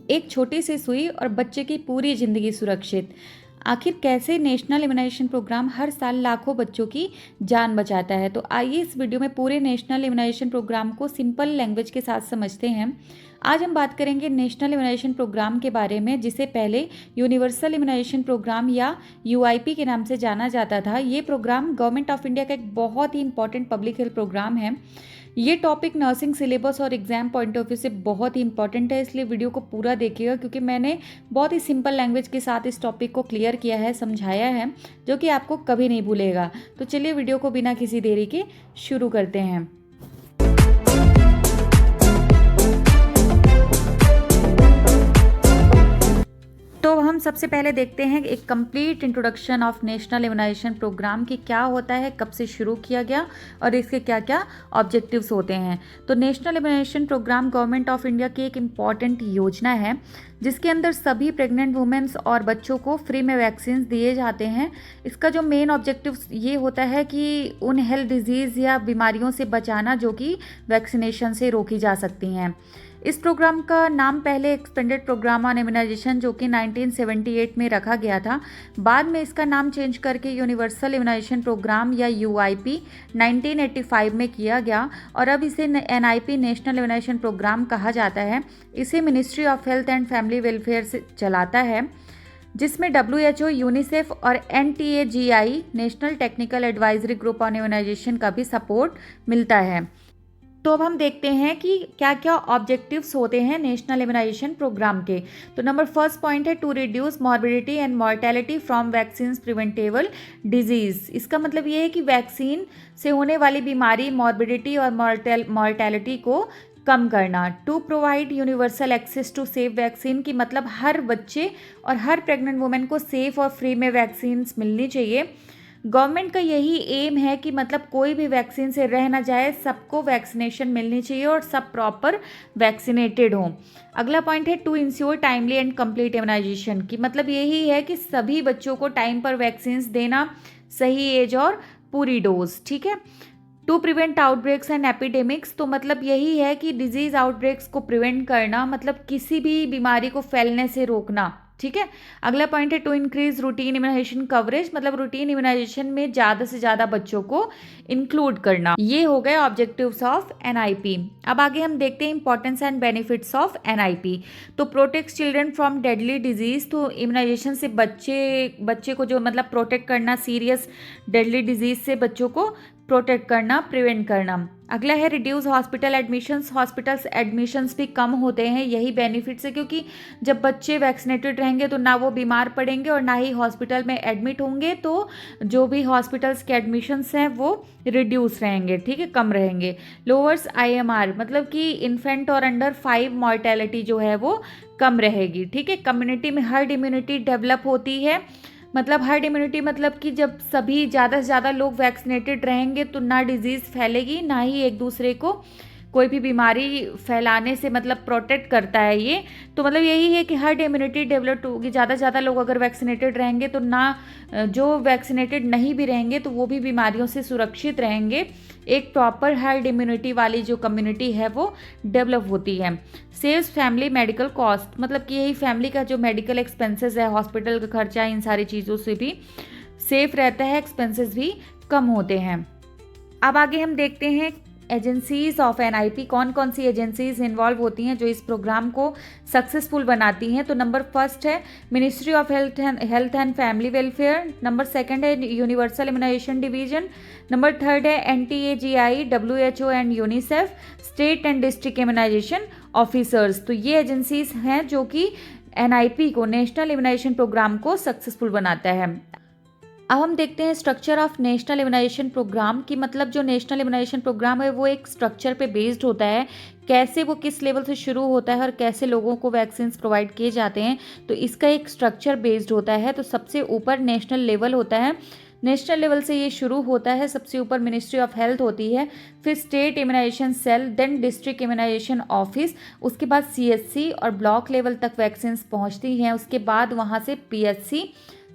एक छोटी सी सुई और बच्चे की पूरी ज़िंदगी सुरक्षित। आखिर कैसे नेशनल इम्यूनाइजेशन प्रोग्राम हर साल लाखों बच्चों की जान बचाता है? तो आइए इस वीडियो में पूरे नेशनल इम्यूनाइजेशन प्रोग्राम को सिंपल लैंग्वेज के साथ समझते हैं। आज हम बात करेंगे नेशनल इम्यूनाइजेशन प्रोग्राम के बारे में, जिसे पहले यूनिवर्सल इम्यूनाइजेशन प्रोग्राम या यूआईपी के नाम से जाना जाता था। ये प्रोग्राम गवर्नमेंट ऑफ इंडिया का एक बहुत ही इंपॉर्टेंट पब्लिक हेल्थ प्रोग्राम है। ये टॉपिक नर्सिंग सिलेबस और एग्जाम पॉइंट ऑफ व्यू से बहुत ही इंपॉर्टेंट है, इसलिए वीडियो को पूरा देखिएगा, क्योंकि मैंने बहुत ही सिंपल लैंग्वेज के साथ इस टॉपिक को क्लियर किया है, समझाया है, जो कि आपको कभी नहीं भूलेगा। तो चलिए वीडियो को बिना किसी देरी के शुरू करते हैं। तो हम सबसे पहले देखते हैं एक complete introduction of national immunisation programme की क्या होता है, कब से शुरू किया गया और इसके क्या क्या ऑब्जेक्टिव्स होते हैं। तो national immunisation programme government of India की एक इम्पॉर्टेंट योजना है, जिसके अंदर सभी प्रेग्नेंट वुमेन्स और बच्चों को फ्री में वैक्सीन दिए जाते हैं। इसका जो मेन ऑब्जेक्टिव ये होता है कि उन हेल्थ डिजीज़ या बीमारियों से बचाना जो कि वैक्सीनेशन से रोकी जा सकती हैं। इस प्रोग्राम का नाम पहले एक्सपेंडेड प्रोग्राम ऑन इम्यूनाइजेशन, जो कि 1978 में रखा गया था। बाद में इसका नाम चेंज करके यूनिवर्सल इम्यूनाइजेशन प्रोग्राम या यूआईपी 1985 में किया गया और अब इसे एनआईपी नेशनल इम्यूनाइजेशन प्रोग्राम कहा जाता है। इसे ministry of health and family welfare से चलाता है, जिसमें WHO, यूनिसेफ और NTAGI national technical advisory group on immunisation का भी सपोर्ट मिलता है। तो अब हम देखते हैं कि क्या क्या ऑब्जेक्टिव्स होते हैं नेशनल इम्यूनाइजेशन प्रोग्राम के। तो नंबर फर्स्ट पॉइंट है to reduce morbidity and mortality from vaccine preventable diseases. इसका मतलब ये है कि वैक्सीन से होने वाली बीमारी, मॉर्बिडिटी और मॉर्टेलिटी को कम करना। To provide universal access to safe vaccine की मतलब हर बच्चे और हर प्रेग्नेंट वुमेन को सेफ और फ्री में वैक्सीन मिलनी चाहिए। गवर्नमेंट का यही एम है कि मतलब कोई भी वैक्सीन से रह ना जाए, सबको वैक्सीनेशन मिलनी चाहिए और सब प्रॉपर वैक्सीनेटेड हों। अगला पॉइंट है to ensure timely and complete immunisation की मतलब यही है कि सभी बच्चों को टाइम पर वैक्सीन देना, सही एज और पूरी डोज, ठीक है। To prevent outbreaks and epidemics, तो मतलब यही है कि डिजीज आउटब्रेक्स को प्रिवेंट करना, मतलब किसी भी बीमारी को फैलने से रोकना, ठीक है। अगला पॉइंट है to increase routine immunisation coverage, मतलब रूटीन इम्यूनाइजेशन में ज़्यादा से ज़्यादा बच्चों को इंक्लूड करना। ये हो गए ऑब्जेक्टिव्स ऑफ एनआईपी। अब आगे हम देखते हैं importance and benefits of NIP. तो protect children from deadly disease, तो इम्यूनाइजेशन से बच्चे को जो मतलब प्रोटेक्ट करना, सीरियस डेडली डिजीज से बच्चों को प्रोटेक्ट करना, प्रिवेंट करना। अगला है reduce hospital admissions, hospitals admissions भी कम होते हैं, यही बेनिफिट्स है, क्योंकि जब बच्चे वैक्सीनेटेड रहेंगे तो ना वो बीमार पड़ेंगे और ना ही हॉस्पिटल में एडमिट होंगे, तो जो भी हॉस्पिटल्स के एडमिशन्स हैं वो रिड्यूस रहेंगे, ठीक है, कम रहेंगे। लोअर्स IMR, मतलब कि इन्फेंट और अंडर 5 मॉर्टेलिटी जो है वो कम रहेगी, ठीक है। कम्युनिटी में हर्ड इम्यूनिटी डेवलप होती है, मतलब हर्ड इम्यूनिटी मतलब कि जब सभी ज़्यादा से ज़्यादा लोग वैक्सीनेटेड रहेंगे तो ना डिजीज़ फैलेगी, ना ही एक दूसरे को कोई भी बीमारी फैलाने से मतलब प्रोटेक्ट करता है ये। तो मतलब यही है कि हर्ड इम्यूनिटी डेवलप होगी, ज़्यादा से ज़्यादा लोग अगर वैक्सीनेटेड रहेंगे तो ना जो वैक्सीनेटेड नहीं भी रहेंगे तो वो भी बीमारियों से सुरक्षित रहेंगे। एक प्रॉपर हर्ड इम्यूनिटी वाली जो कम्युनिटी है वो डेवलप होती है। सेव्स फैमिली मेडिकल कॉस्ट, मतलब कि यही फैमिली का जो मेडिकल एक्सपेंसेस है, हॉस्पिटल का खर्चा, इन सारी चीज़ों से भी सेफ रहता है, एक्सपेंसेस भी कम होते हैं। अब आगे हम देखते हैं एजेंसीज ऑफ एनआईपी, कौन कौन सी एजेंसीज इन्वॉल्व होती हैं जो इस प्रोग्राम को सक्सेसफुल बनाती हैं। तो नंबर फर्स्ट है ministry of health and family welfare, number second है universal immunisation division, number third है NTAGI, WHO and UNICEF, state and district immunisation officers. तो ये एजेंसीज हैं जो कि एनआईपी को, नेशनल इम्यूनाइजेशन प्रोग्राम को सक्सेसफुल बनाता है। अब हम देखते हैं structure of national immunisation programme की मतलब जो नेशनल इम्यूनाइजेशन प्रोग्राम है वो एक स्ट्रक्चर पे बेस्ड होता है, कैसे वो किस लेवल से शुरू होता है और कैसे लोगों को वैक्सीन प्रोवाइड किए जाते हैं, तो इसका एक स्ट्रक्चर बेस्ड होता है। तो सबसे ऊपर नेशनल लेवल होता है, नेशनल लेवल से ये शुरू होता है, सबसे ऊपर मिनिस्ट्री ऑफ हेल्थ होती है, फिर state immunisation cell, then district immunisation office, उसके बाद CSC और ब्लॉक लेवल तक वैक्सीन पहुंचती हैं, उसके बाद वहां से PSC,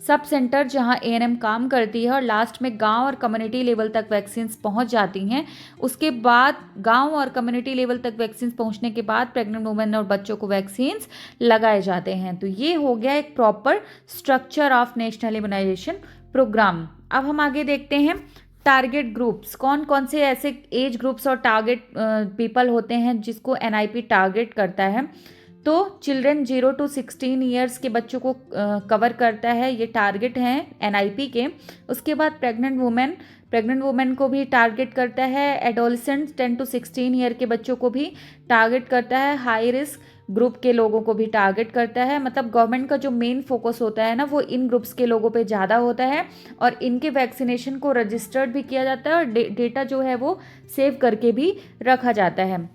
सब सेंटर जहां एएनएम काम करती है और लास्ट में गांव और कम्युनिटी लेवल तक वैक्सीन्स पहुंच जाती हैं। उसके बाद गांव और कम्युनिटी लेवल तक वैक्सीन्स पहुंचने के बाद प्रेग्नेंट वुमेन और बच्चों को वैक्सीन्स लगाए जाते हैं। तो ये हो गया एक proper structure of national immunisation programme. अब हम आगे देखते हैं टारगेट ग्रुप्स, कौन कौन से ऐसे एज ग्रुप्स और टारगेट पीपल होते हैं जिसको एनआईपी टारगेट करता है। तो चिल्ड्रन 0 to 16 ईयर्स के बच्चों को कवर करता है, ये टारगेट हैं एनआईपी के। उसके बाद प्रेग्नेंट वुमेन को भी टारगेट करता है। एडोलसेंट्स 10 to 16 ईयर के बच्चों को भी टारगेट करता है। हाई रिस्क ग्रुप के लोगों को भी टारगेट करता है। मतलब गवर्नमेंट का जो मेन फोकस होता है ना, वो इन ग्रुप्स के लोगों पे ज़्यादा होता है और इनके वैक्सीनेशन को रजिस्टर्ड भी किया जाता है और डेटा जो है वो सेव करके भी रखा जाता है।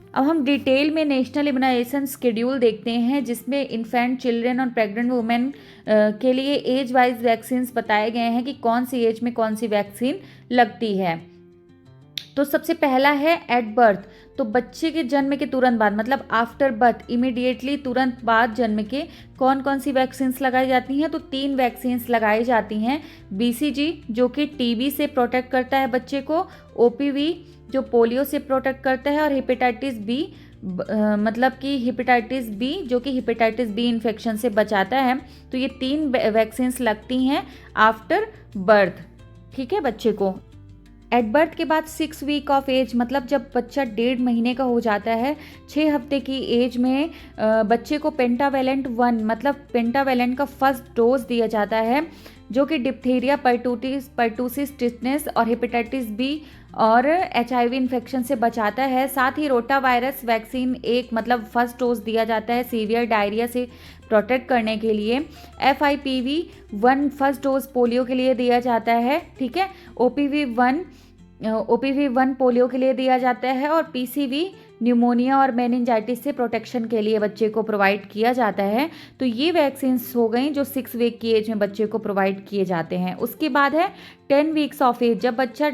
अब हम डिटेल में नेशनल इम्यूनाइजेशन शेड्यूल देखते हैं, जिसमें इन्फेंट, चिल्ड्रन और प्रेग्नेंट वुमेन के लिए एज वाइज वैक्सीन्स बताए गए हैं कि कौन सी एज में कौन सी वैक्सीन लगती है। तो सबसे पहला है एट बर्थ, तो बच्चे के जन्म के तुरंत बाद, मतलब आफ्टर बर्थ, इमीडिएटली तुरंत बाद जन्म के कौन कौन सी वैक्सीन्स लगाई जाती हैं। तो 3 वैक्सीन्स लगाई जाती हैं। बीसीजी जो कि टीबी से प्रोटेक्ट करता है बच्चे को, ओपीवी जो पोलियो से प्रोटेक्ट करता है, और हेपेटाइटिस बी मतलब कि हेपेटाइटिस बी जो कि हेपेटाइटिस बी इन्फेक्शन से बचाता है। तो ये 3 वैक्सीन्स लगती हैं आफ्टर बर्थ, ठीक है, बच्चे को। एट बर्थ के बाद 6 वीक ऑफ एज, मतलब जब बच्चा 1.5 महीने का हो जाता है, 6 हफ्ते की एज में बच्चे को पेंटावेलेंट 1 मतलब पेंटावेलेंट का फर्स्ट डोज दिया जाता है, जो कि डिप्थीरिया, पर्टूसिस, टिटनेस और हेपेटाइटिस बी और HIV इन्फेक्शन से बचाता है। साथ ही रोटा वायरस वैक्सीन 1 मतलब फर्स्ट डोज दिया जाता है सीवियर डायरिया से प्रोटेक्ट करने के लिए। FIPV 1 फर्स्ट डोज पोलियो के लिए दिया जाता है, ठीक है। OPV 1 पोलियो के लिए दिया जाता है, और PCV न्यूमोनिया और मेनिंजाइटिस से प्रोटेक्शन के लिए बच्चे को प्रोवाइड किया जाता है। तो ये वैक्सीन्स हो गई जो 6 वीक की एज में बच्चे को प्रोवाइड किए जाते हैं। उसके बाद है 10 वीक्स ऑफ एज, जब बच्चा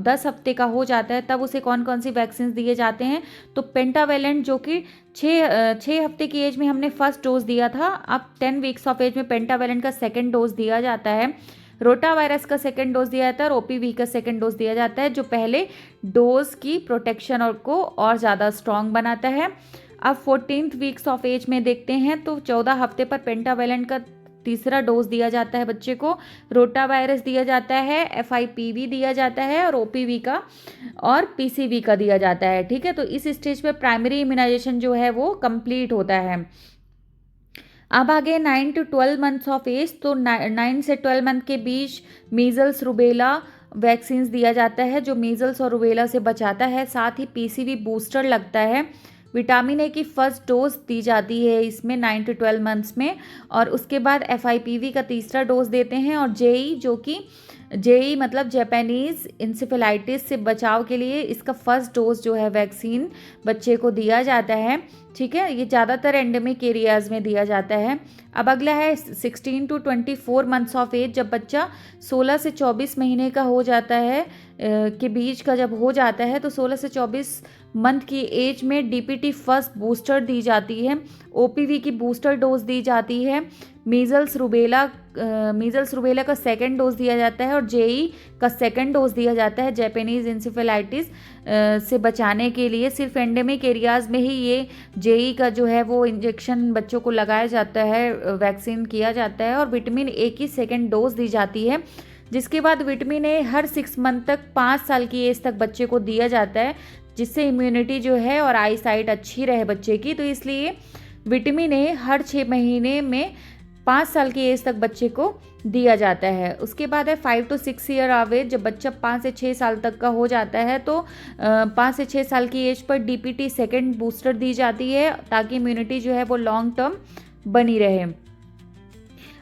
10 हफ्ते का हो जाता है तब उसे कौन कौन सी वैक्सीन दिए जाते हैं। तो पेंटावेलेंट जो कि 6 हफ्ते की एज में हमने फर्स्ट डोज दिया था, अब 10 वीक्स ऑफ एज में पेंटावेलेंट का सेकेंड डोज दिया जाता है। रोटा वायरस का सेकेंड डोज दिया जाता है और OPV का सेकेंड डोज दिया जाता है, जो पहले डोज की प्रोटेक्शन को और ज़्यादा स्ट्रॉन्ग बनाता है। अब 14th वीक्स ऑफ एज में देखते हैं, तो 14 हफ्ते पर पेंटावेलेंट का तीसरा डोज दिया जाता है बच्चे को। रोटा वायरस दिया जाता है, FIPV दिया जाता है, और OPV का और PCV का दिया जाता है, ठीक है। तो इस स्टेज पे प्राइमरी इम्यूनाइजेशन जो है वो कंप्लीट होता है। अब आगे 9 to 12 मंथ्स ऑफ एज, तो 9 से 12 मंथ के बीच मीजल्स, रूबेला वैक्सीन्स दिया जाता है, जो मीजल्स और रूबेला से बचाता है। साथ ही PCV बूस्टर लगता है। विटामिन ए की फर्स्ट डोज दी जाती है इसमें 9 to 12 मंथ्स में, और उसके बाद FIPV का तीसरा डोज देते हैं। और जेई मतलब जापानीज इंसेफेलाइटिस से बचाव के लिए इसका फर्स्ट डोज जो है वैक्सीन बच्चे को दिया जाता है, ठीक है। ये ज़्यादातर एंडेमिक एरियाज़ में दिया जाता है। अब अगला है 16 to 24 मंथ्स ऑफ एज, जब बच्चा 16 से 24 महीने का हो जाता है के बीच का जब हो जाता है, तो 16 से 24 मंथ की एज में DPT फर्स्ट बूस्टर दी जाती है। OPV की बूस्टर डोज दी जाती है। मीजल्स रूबेला का सेकेंड डोज दिया जाता है, और JE का सेकेंड डोज दिया जाता है जापानीज इंसेफेलाइटिस से बचाने के लिए। सिर्फ एंडेमिक एरियाज़ में ही ये JE का जो है वो इंजेक्शन बच्चों को लगाया जाता है, वैक्सीन किया जाता है। और विटामिन ए की सेकेंड डोज दी जाती है, जिसके बाद विटामिन ए हर 6 मंथ तक 5 साल की एज तक बच्चे को दिया जाता है, जिससे इम्यूनिटी जो है और आई साइट अच्छी रहे बच्चे की। तो इसलिए विटामिन ए हर 6 महीने में 5 साल की एज तक बच्चे को दिया जाता है। उसके बाद है 5 to 6 ईयर ऑफ एज, जब बच्चा 5 से 6 साल तक का हो जाता है, तो 5 से 6 साल की as per DPT second booster दी जाती है, ताकि इम्यूनिटी जो है वो लॉन्ग टर्म बनी रहे।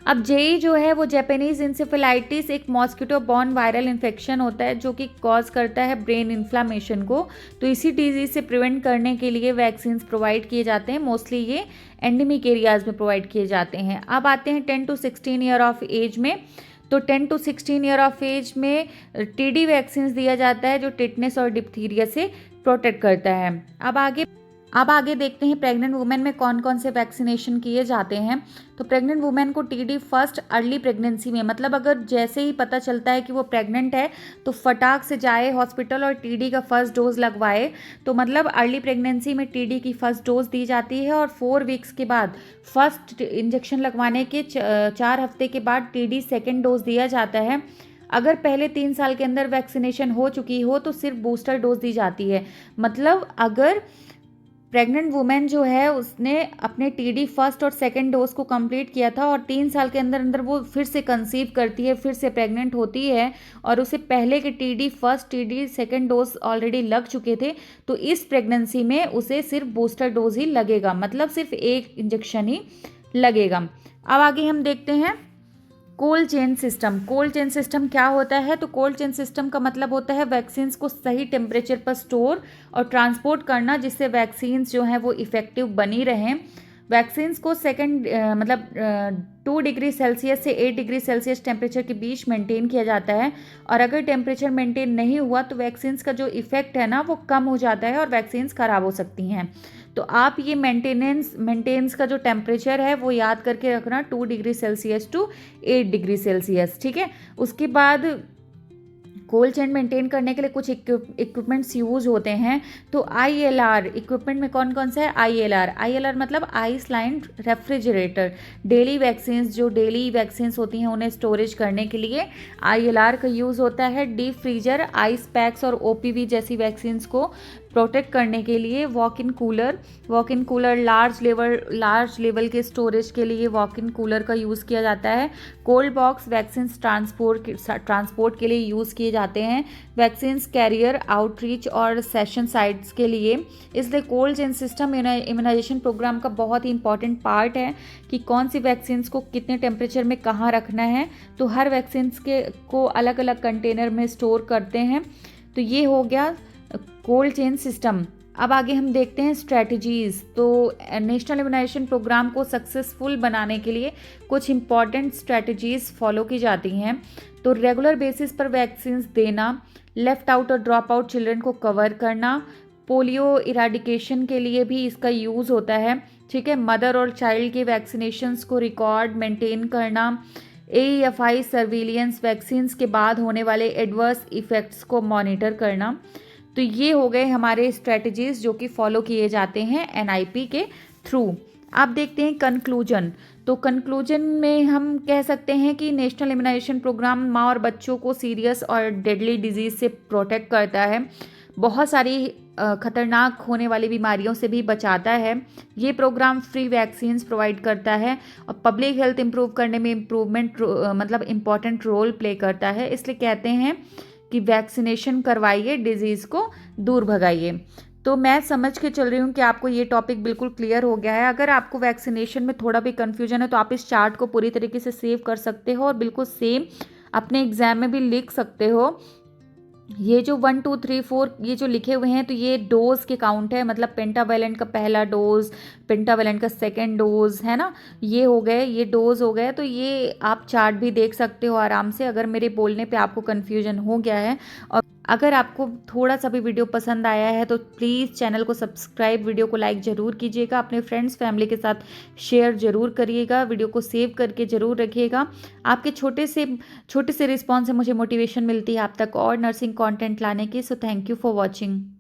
अब JE जो है वो जापानीज इंसेफेलाइटिस एक मॉस्किटो बॉर्न वायरल इन्फेक्शन होता है, जो कि कॉज करता है ब्रेन इन्फ्लामेशन को। तो इसी डिजीज से प्रिवेंट करने के लिए वैक्सीन्स प्रोवाइड किए जाते हैं। मोस्टली ये एंडेमिक एरियाज़ में प्रोवाइड किए जाते हैं। अब आते हैं 10 to 16 ईयर ऑफ एज में, तो 10 to 16 ईयर ऑफ एज में TD वैक्सीन दिया जाता है, जो टिटनेस और डिप्थीरिया से प्रोटेक्ट करता है। अब आगे अब आगे देखते हैं प्रेग्नेंट वुमेन में कौन कौन से वैक्सीनेशन किए जाते हैं। तो प्रेग्नेंट वुमेन को टीडी फर्स्ट अर्ली प्रेगनेंसी में, मतलब अगर जैसे ही पता चलता है कि वो प्रेग्नेंट है तो फटाक से जाए हॉस्पिटल और टीडी का फर्स्ट डोज लगवाए। तो मतलब अर्ली प्रेगनेंसी में टीडी की फर्स्ट डोज दी जाती है और 4 वीक्स के बाद फर्स्ट इंजेक्शन लगवाने के 4 हफ्ते के बाद टीडी सेकेंड डोज दिया जाता है। अगर पहले 3 साल के अंदर वैक्सीनेशन हो चुकी हो तो सिर्फ बूस्टर डोज दी जाती है। मतलब अगर प्रेग्नेंट वुमेन जो है उसने अपने टीडी फर्स्ट और सेकंड डोज को कंप्लीट किया था और 3 साल के अंदर अंदर वो फिर से कंसीव करती है, फिर से प्रेग्नेंट होती है और उसे पहले के TD first TD second dose already लग चुके थे, तो इस प्रेगनेंसी में उसे सिर्फ बूस्टर डोज ही लगेगा, मतलब सिर्फ एक इंजेक्शन ही लगेगा। अब आगे हम देखते हैं cold chain system. Cold chain system क्या होता है? तो कोल्ड चेन सिस्टम का मतलब होता है वैक्सीन्स को सही टेम्परेचर पर स्टोर और ट्रांसपोर्ट करना, जिससे वैक्सीन्स जो हैं वो इफ़ेक्टिव बनी रहें। वैक्सीन्स को मतलब 2 डिग्री सेल्सियस से 8 डिग्री सेल्सियस टेम्परेचर के बीच मेंटेन किया जाता है और अगर टेम्परेचर मेंटेन नहीं हुआ तो वैक्सीन्स का जो इफ़ेक्ट है ना वो कम हो जाता है और वैक्सीन्स ख़राब हो सकती हैं। तो आप ये मेंटेनेंस का जो टेम्परेचर है वो याद करके रखना, 2 degree Celsius to 8 degree Celsius, ठीक है। उसके बाद कोल्ड चेन मेंटेन करने के लिए कुछ इक्विपमेंट्स यूज होते हैं। तो ILR इक्विपमेंट में कौन कौन सा है? ILR मतलब ice line refrigerator. Daily vaccines होती हैं उन्हें स्टोरेज करने के लिए ILR का यूज़ होता है। डीप फ्रीजर, आइस पैक्स और OPV जैसी वैक्सीन्स को प्रोटेक्ट करने के लिए walk in cooler large level के स्टोरेज के लिए वॉक इन कूलर का यूज़ किया जाता है। कोल्ड बॉक्स वैक्सीन्स ट्रांसपोर्ट के लिए यूज़ किए जाते हैं। वैक्सीन्स कैरियर आउटरीच और सेशन साइट्स के लिए। इसलिए cold chain system immunisation programme का बहुत ही इंपॉर्टेंट पार्ट है कि कौन सी वैक्सीन्स को कितने टेम्परेचर में कहाँ रखना है। तो हर वैक्सीन्स को अलग अलग कंटेनर में स्टोर करते हैं। तो ये हो गया कोल्ड चेन सिस्टम। अब आगे हम देखते हैं स्ट्रेटजीज। तो नेशनल इम्यूनाइजेशन प्रोग्राम को सक्सेसफुल बनाने के लिए कुछ इंपॉर्टेंट स्ट्रेटजीज फॉलो की जाती हैं। तो रेगुलर बेसिस पर वैक्सीन्स देना, लेफ्ट आउट और ड्रॉप आउट चिल्ड्रन को कवर करना, पोलियो इराडिकेशन के लिए भी इसका यूज़ होता है, ठीक है। मदर और चाइल्ड के वैक्सीनेशंस को रिकॉर्ड मेंटेन करना, AEFI सर्विलियंस, वैक्सीन्स के बाद होने वाले एडवर्स इफ़ेक्ट्स को मॉनिटर करना। तो ये हो गए हमारे स्ट्रेटजीज जो कि फॉलो किए जाते हैं NIP के थ्रू। आप देखते हैं कंक्लूजन। तो कंक्लूजन में हम कह सकते हैं कि नेशनल इम्यूनाइजेशन प्रोग्राम माँ और बच्चों को सीरियस और डेडली डिजीज़ से प्रोटेक्ट करता है, बहुत सारी खतरनाक होने वाली बीमारियों से भी बचाता है। ये प्रोग्राम फ्री वैक्सीन्स प्रोवाइड करता है और पब्लिक हेल्थ इंप्रूव करने में मतलब इम्पॉर्टेंट रोल प्ले करता है। इसलिए कहते हैं कि वैक्सीनेशन करवाइए, डिजीज़ को दूर भगाइए। तो मैं समझ के चल रही हूँ कि आपको ये टॉपिक बिल्कुल क्लियर हो गया है। अगर आपको वैक्सीनेशन में थोड़ा भी कन्फ्यूजन है तो आप इस चार्ट को पूरी तरीके से सेव कर सकते हो और बिल्कुल सेम अपने एग्जाम में भी लिख सकते हो। ये जो 1 2 3 4 ये जो लिखे हुए हैं तो ये डोज के काउंट है, मतलब पेंटावेलेंट का पहला डोज, पेंटावेलेंट का सेकेंड डोज, है ना, ये हो गए, ये डोज हो गए। तो ये आप चार्ट भी देख सकते हो आराम से अगर मेरे बोलने पे आपको कन्फ्यूजन हो गया है। और अगर आपको थोड़ा सा भी वीडियो पसंद आया है तो प्लीज़ चैनल को सब्सक्राइब, वीडियो को लाइक ज़रूर कीजिएगा, अपने फ्रेंड्स फैमिली के साथ शेयर ज़रूर करिएगा, वीडियो को सेव करके ज़रूर रखिएगा। आपके छोटे से रिस्पॉन्स से मुझे मोटिवेशन मिलती है आप तक और नर्सिंग कंटेंट लाने की। So thank you for watching.